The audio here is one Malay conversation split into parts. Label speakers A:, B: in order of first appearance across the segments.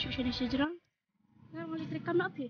A: شو شنو شجرة؟ لا ما لي كم نقطة.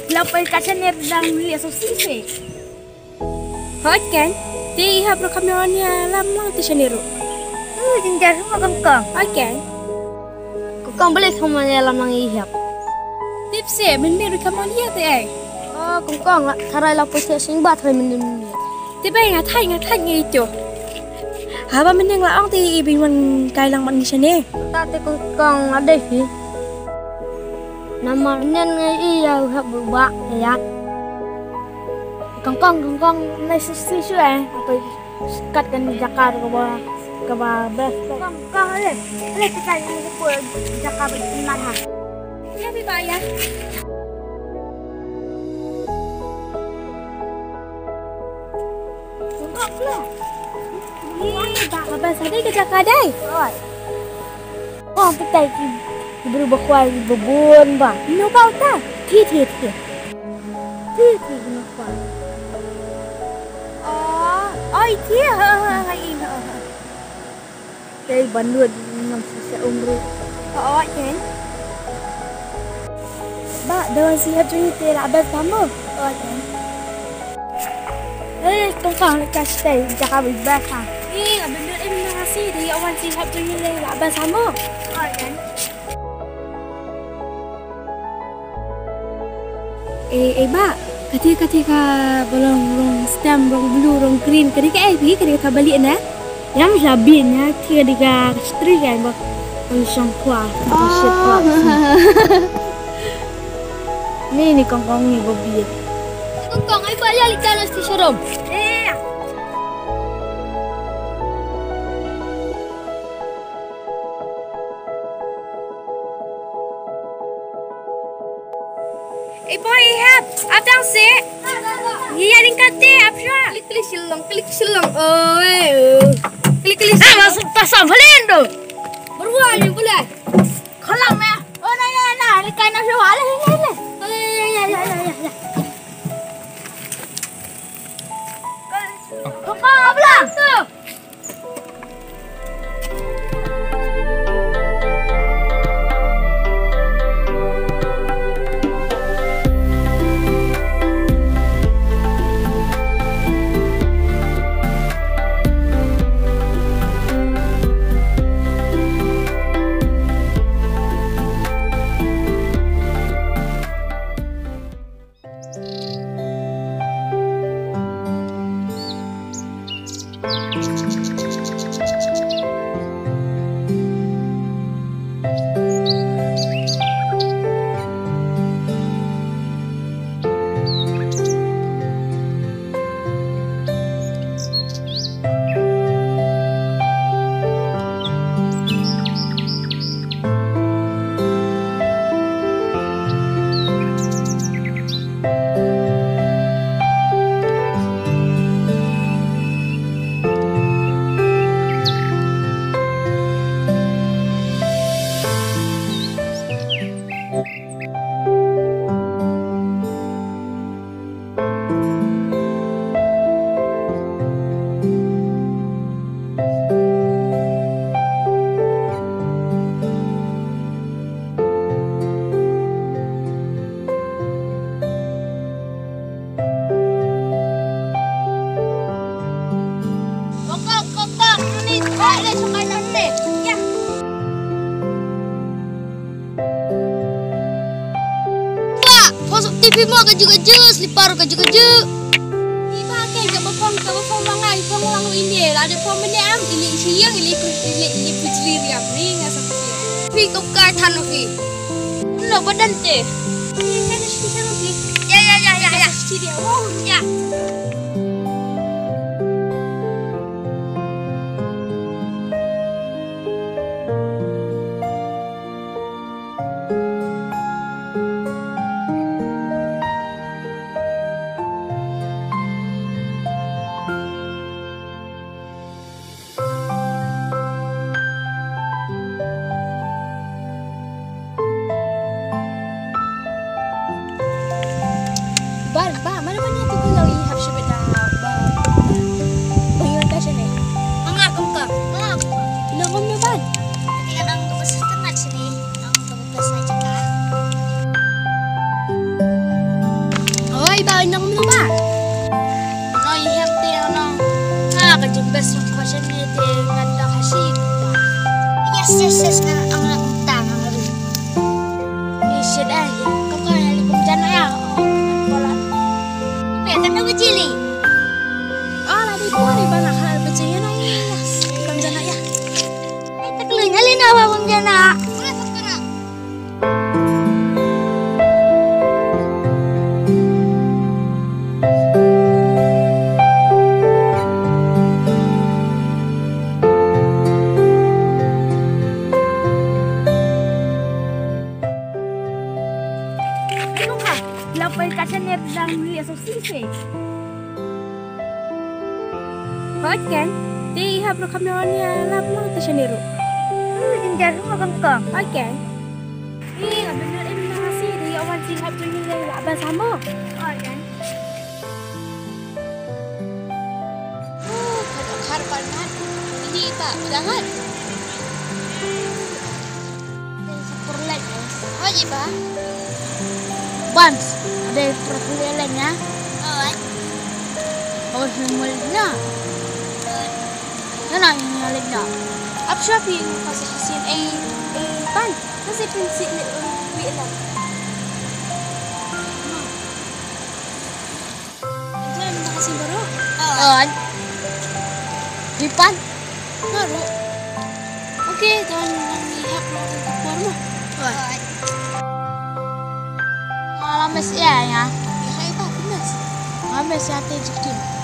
A: Lapar kacan ni dalam lihat sosis eh.
B: Hot kan? Di ihap ro kameranya lamang tu sendiri.
A: Jinjar semua kangkang.
B: Hot kan?
A: Kangkang boleh sama ni lamang ihap.
B: Tips eh, menmiru kameranya tu eh.
A: Kangkang karai lapar saya singbat hari menini.
B: Tiba ingat itu. Haba meneng laang ti ibing man kailang man sini.
A: Tadi kangkang ada sih. Namanya iya berubah ya. Kangkang ni susu eh atau sekat kan jakar ke bawah best. Kangkang le kita ni buat jakar berteman ha.
B: Ya biba ya.
A: Kangkang pula.
B: Ni tak apa sadai ke jakar dai.
A: Oh kita berubah kuat bebun bang.
B: No bau ta. Thi.
A: Kenapa?
B: Oh iya.
A: Dari Bandung nam sisa umru.
B: Oh kan. Ba, dah siap junyi tera abad kamu.
A: Oh kan.
B: Kangkang lekas teh jakar bebas ha. Abang em nasi di awan siap junyi le abad kamu.
A: Oh kan.
B: Ba, ketika belum stem, belum blue, belum green, ketika balik na,
A: Yang sabin ketika stri kan bak langsung kuah, shit kuah. Ni kangkang ni babi.
B: kangkang ay bayar ikan nasi serum. Boy, ihap, abang si. Iya lingkati, apa? Klik silang. Oh, klik.
A: Masuk pasang balen tu.
B: Beruang ni pula.
A: Kolam ya. Oh, nah, ikan nasi wala ni. Ya. Kangkang apa? masuk TV mo kaju-kaju, selipar kaju-kaju.
B: Iba ke kapapong mga ipang lang ini. Ada pom ini am ini siang ini putri riam ni ngasap siya.
A: Fi kau kartan fi. Lo badan te.
B: Ini kan siya no fi.
A: Ya.
B: Siya wow
A: Ya.
B: Ba, mana tu kalau ihap siya beda ba. Bayon ta siya ni.
A: Mangakam ka.
B: Nangom na ba?
A: Ketika nang tugas setengah sini, nang tugas saja kan.
B: Oy, ba nangom na ba?
A: No ihap te ano. Kajimbas yung passion ni te nganda kasi. Yes na ang nakutang ang rin. Isya dahil. Kung kaya likom dyan na yan. Wala. Pwede na kajili.
B: Lagi buat ni ba nakahal ba siya na yes. Ikam dyan na ya.
A: Ay, takling. Alin na wawang dyan na. Wala sa kara.
B: Ano ka? Lapay ka siya net lang ni asosisi. Bakit kan? Di ihap na kamera niya lap lang ta siya niro.
A: Hindi rin magangkang.
B: Bakit kan? Benar ini nasi di awan sihap tu ni abang sama.
A: Ayan.
B: Harapan ini pak udangan.
A: Sapurlan.
B: Oh iya pak.
A: Bans. Ada perkuliahan ya.
B: Oh.
A: Bagus memulai na. Sana yung nalid na.
B: Up shopping kasi sin pan kasi pinsin ni uwi lang. Diyan na kasi baro.
A: On. Lipan.
B: Naro. Okay, dan ihap mo ang kapor mo.
A: Malamas iya ya.
B: Ihap pa pinas.
A: Malamas ya te jikin.